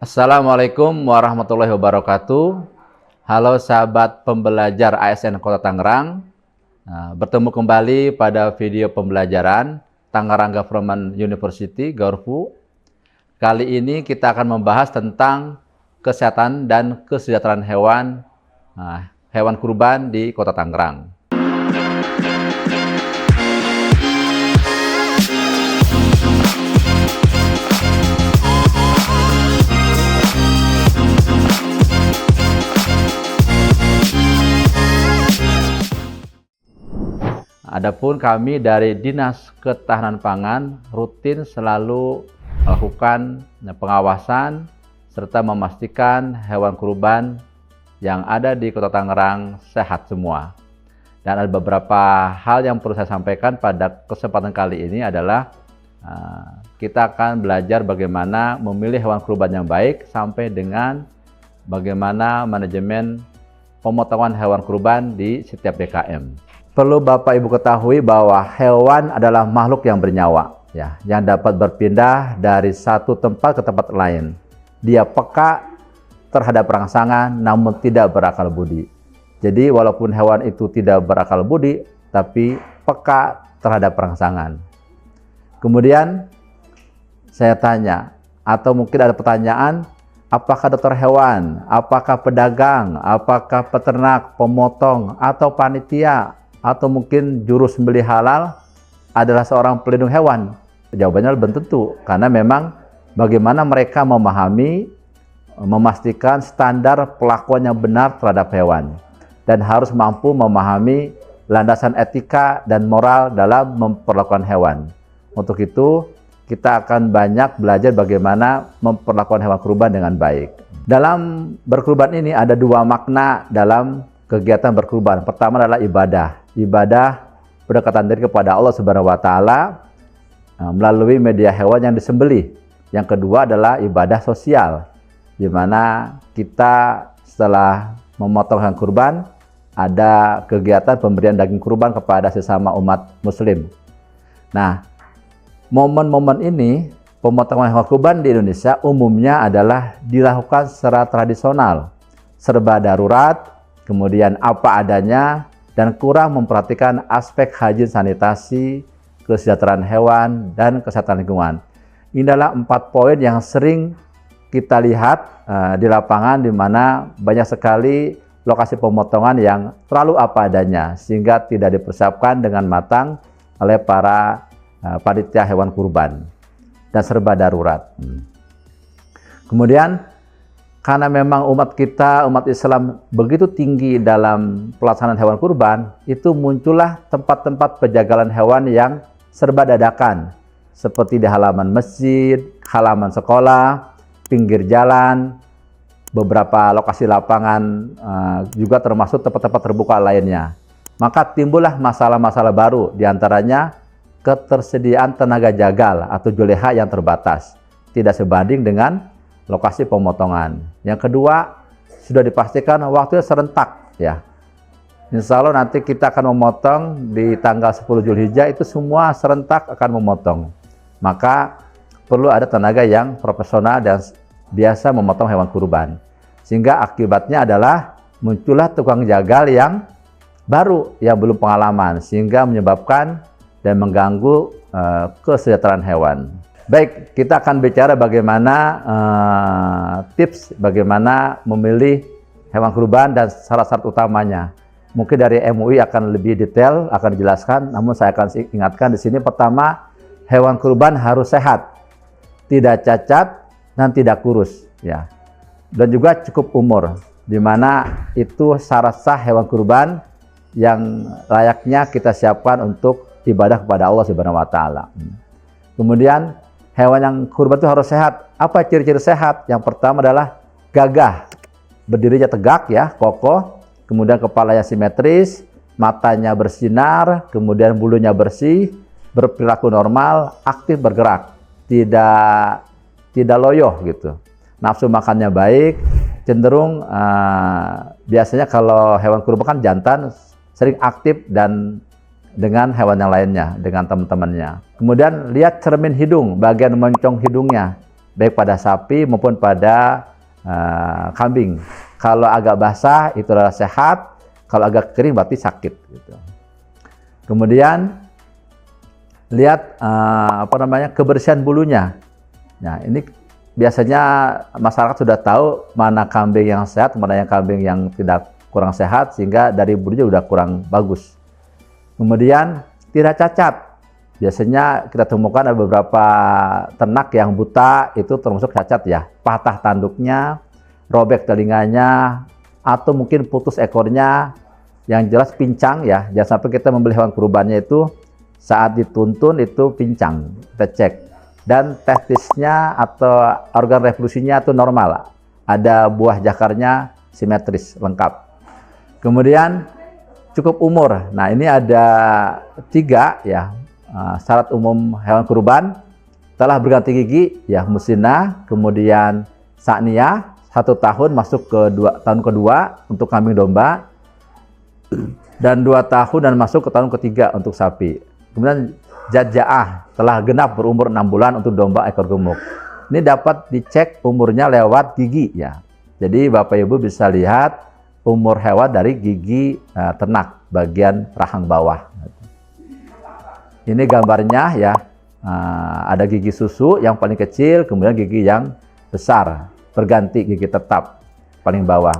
Assalamualaikum warahmatullahi wabarakatuh. Halo sahabat pembelajar ASN Kota Tangerang. Bertemu kembali pada video pembelajaran Tangerang Government University, GAURFU. Kali ini kita akan membahas tentang kesehatan dan kesejahteraan hewan kurban di Kota Tangerang. Adapun kami dari Dinas Ketahanan Pangan rutin selalu melakukan pengawasan serta memastikan hewan kurban yang ada di Kota Tangerang sehat semua. Dan ada beberapa hal yang perlu saya sampaikan pada kesempatan kali ini adalah kita akan belajar bagaimana memilih hewan kurban yang baik sampai dengan bagaimana manajemen pemotongan hewan kurban di setiap DKM. Perlu Bapak Ibu ketahui bahwa hewan adalah makhluk yang bernyawa, yang dapat berpindah dari satu tempat ke tempat lain. Dia peka terhadap rangsangan namun tidak berakal budi. Jadi walaupun hewan itu tidak berakal budi, tapi peka terhadap rangsangan. Kemudian saya tanya, atau mungkin ada pertanyaan, apakah dokter hewan, apakah pedagang, apakah peternak, pemotong, atau panitia, atau mungkin juru sembelih halal adalah seorang pelindung hewan? Jawabannya belum tentu, karena memang bagaimana mereka memahami, memastikan standar perlakuan yang benar terhadap hewan, dan harus mampu memahami landasan etika dan moral dalam memperlakukan hewan. Untuk itu, kita akan banyak belajar bagaimana memperlakukan hewan kurban dengan baik. Dalam berkurban ini ada dua makna dalam kegiatan berkurban. Pertama adalah ibadah pendekatan diri kepada Allah Subhanahu wa Ta'ala melalui media hewan yang disembelih. Yang kedua adalah ibadah sosial, di mana kita setelah memotong hewan kurban ada kegiatan pemberian daging kurban kepada sesama umat muslim. Nah, momen-momen ini pemotongan hewan kurban di Indonesia umumnya adalah dilakukan secara tradisional, serba darurat, kemudian apa adanya, dan kurang memperhatikan aspek hygiene sanitasi, kesejahteraan hewan, dan kesehatan lingkungan. Ini adalah 4 poin yang sering kita lihat di lapangan, di mana banyak sekali lokasi pemotongan yang terlalu apa adanya, sehingga tidak dipersiapkan dengan matang oleh para panitia hewan kurban, dan serba darurat. Kemudian, karena memang umat kita, umat Islam begitu tinggi dalam pelaksanaan hewan kurban, itu muncullah tempat-tempat penjagalan hewan yang serba dadakan, seperti di halaman masjid, halaman sekolah, pinggir jalan, beberapa lokasi lapangan, juga termasuk tempat-tempat terbuka lainnya. Maka timbullah masalah-masalah baru, diantaranya ketersediaan tenaga jagal atau juleha yang terbatas, tidak sebanding dengan lokasi pemotongan. Yang kedua, sudah dipastikan waktunya serentak, Insya Allah nanti kita akan memotong di tanggal 10 Zulhijjah, itu semua serentak akan memotong. Maka perlu ada tenaga yang profesional dan biasa memotong hewan kurban. Sehingga akibatnya adalah muncullah tukang jagal yang baru, yang belum pengalaman, sehingga menyebabkan dan mengganggu kesejahteraan hewan. Baik, kita akan bicara bagaimana tips bagaimana memilih hewan kurban dan syarat-syarat utamanya. Mungkin dari MUI akan lebih detail, akan dijelaskan, namun saya akan ingatkan di sini. Pertama, hewan kurban harus sehat, tidak cacat dan tidak kurus, dan juga cukup umur, di mana itu syarat sah hewan kurban yang layaknya kita siapkan untuk ibadah kepada Allah Subhanahu wa Ta'ala. Kemudian hewan yang kurban itu harus sehat. Apa ciri-ciri sehat? Yang pertama adalah gagah, berdirinya tegak, kokoh, kemudian kepalanya simetris, matanya bersinar, kemudian bulunya bersih, berperilaku normal, aktif bergerak, tidak loyoh gitu. Nafsu makannya baik, cenderung biasanya kalau hewan kurban kan jantan, sering aktif dan dengan hewan yang lainnya, dengan teman-temannya. Kemudian lihat cermin hidung, bagian moncong hidungnya, baik pada sapi maupun pada kambing. Kalau agak basah itu adalah sehat, kalau agak kering berarti sakit. Gitu. Kemudian lihat kebersihan bulunya. Nah, ini biasanya masyarakat sudah tahu mana kambing yang sehat, mana yang kambing yang tidak kurang sehat, sehingga dari bulunya sudah kurang bagus. Kemudian tidak cacat. Biasanya kita temukan ada beberapa ternak yang buta, itu termasuk cacat ya. Patah tanduknya, robek telinganya, atau mungkin putus ekornya, yang jelas pincang ya. Jangan sampai kita membeli hewan kurbannya itu saat dituntun itu pincang, kita cek. Dan testisnya atau organ reproduksinya itu normal, ada buah jakarnya simetris, lengkap. Kemudian cukup umur. Nah, ini ada 3 ya. Syarat umum hewan kurban: telah berganti gigi ya, musnah, kemudian saknia 1 tahun masuk ke tahun kedua untuk kambing domba, dan 2 tahun dan masuk ke tahun ketiga untuk sapi. Kemudian jaja'ah, telah genap berumur 6 bulan untuk domba ekor gemuk. Ini dapat dicek umurnya lewat gigi ya. Jadi Bapak Ibu bisa lihat umur hewan dari gigi ternak bagian rahang bawah. Ini gambarnya ya, ada gigi susu yang paling kecil, kemudian gigi yang besar, berganti gigi tetap paling bawah.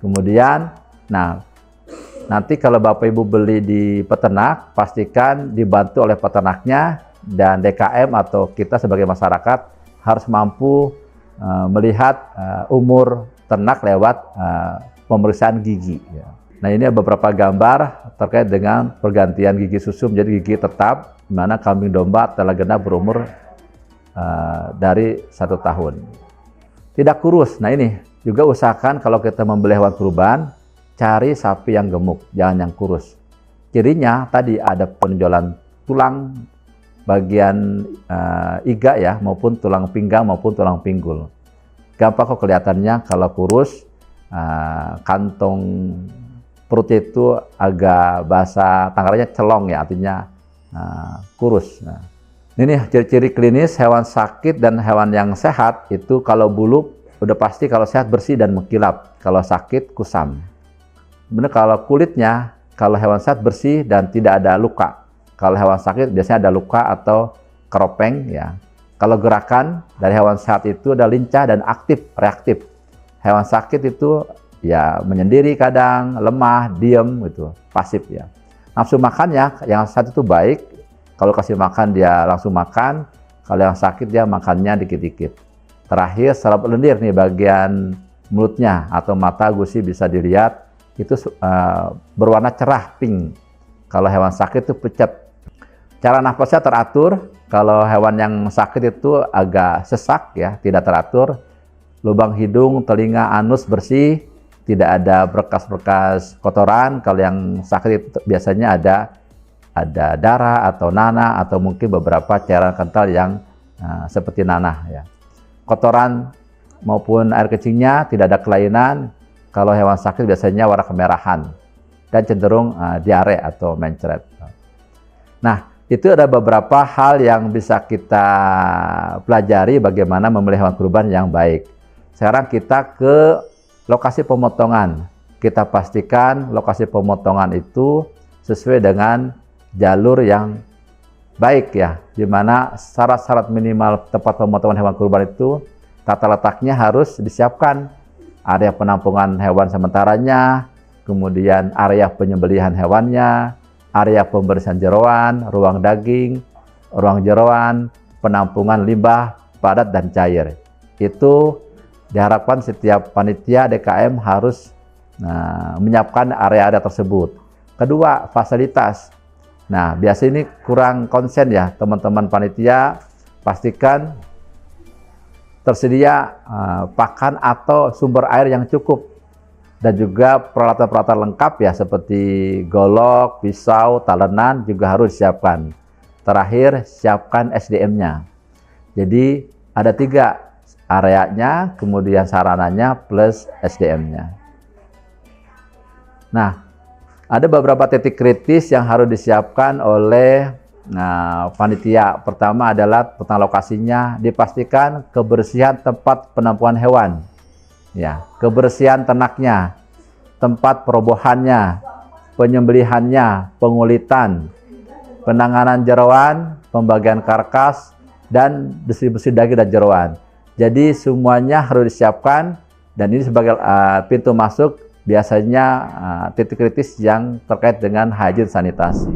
Kemudian, nah nanti kalau Bapak Ibu beli di peternak, pastikan dibantu oleh peternaknya, dan DKM atau kita sebagai masyarakat harus mampu melihat umur ternak lewat pemeriksaan gigi. Ya. Nah, ini beberapa gambar terkait dengan pergantian gigi susu menjadi gigi tetap, di mana kambing domba telah genap berumur dari 1 tahun. Tidak kurus. Nah, ini juga usahakan kalau kita membeli hewan kurban, cari sapi yang gemuk, jangan yang kurus. Cirinya tadi ada penonjolan tulang bagian iga ya, maupun tulang pinggang maupun tulang pinggul. Gampang kok kelihatannya kalau kurus, kantong perutnya itu agak basah, tanggalnya celong ya, artinya kurus. Nah, ini ciri-ciri klinis hewan sakit dan hewan yang sehat itu kalau bulu udah pasti, kalau sehat bersih dan mengkilap, kalau sakit kusam. Kemudian kalau kulitnya, kalau hewan sehat bersih dan tidak ada luka. Kalau hewan sakit biasanya ada luka atau keropeng ya. Kalau gerakan dari hewan sehat itu ada lincah dan aktif, reaktif. Hewan sakit itu ya menyendiri kadang, lemah, diem gitu, pasif ya. Nafsu makannya yang sehat itu baik, kalau kasih makan dia langsung makan, kalau yang sakit dia makannya dikit-dikit. Terakhir saraf lendir nih bagian mulutnya atau mata gusi bisa dilihat itu berwarna cerah pink. Kalau hewan sakit itu pucat. Cara nafasnya teratur, kalau hewan yang sakit itu agak sesak ya, tidak teratur. Lubang hidung, telinga, anus bersih, tidak ada bekas-bekas kotoran. Kalau yang sakit itu biasanya ada darah atau nanah atau mungkin beberapa cairan kental yang seperti nanah ya. Kotoran maupun air kencingnya tidak ada kelainan. Kalau hewan sakit biasanya warna kemerahan dan cenderung diare atau mencret. Nah, itu ada beberapa hal yang bisa kita pelajari bagaimana memilih hewan kurban yang baik. Sekarang kita ke lokasi pemotongan. Kita pastikan lokasi pemotongan itu sesuai dengan jalur yang baik ya, di mana syarat-syarat minimal tempat pemotongan hewan kurban itu tata letaknya harus disiapkan. Area penampungan hewan sementaranya, kemudian area penyembelihan hewannya, area pembersihan jeroan, ruang daging, ruang jeroan, penampungan limbah padat dan cair. Itu diharapkan setiap panitia DKM harus menyiapkan area-area tersebut. Kedua, fasilitas. Nah, biasa ini kurang konsen ya teman-teman panitia, pastikan tersedia pakan atau sumber air yang cukup dan juga peralatan-peralatan lengkap ya seperti golok, pisau, talenan juga harus disiapkan. Terakhir, siapkan SDM-nya. Jadi ada 3, areanya, kemudian sarananya plus SDM-nya. Nah, ada beberapa titik kritis yang harus disiapkan oleh panitia. Pertama adalah tentang lokasinya, dipastikan kebersihan tempat penampungan hewan, ya, kebersihan ternaknya, tempat perobohannya, penyembelihannya, pengulitan, penanganan jeroan, pembagian karkas, dan distribusi daging dan jeroan. Jadi semuanya harus disiapkan, dan ini sebagai pintu masuk biasanya titik kritis yang terkait dengan hygiene sanitasi.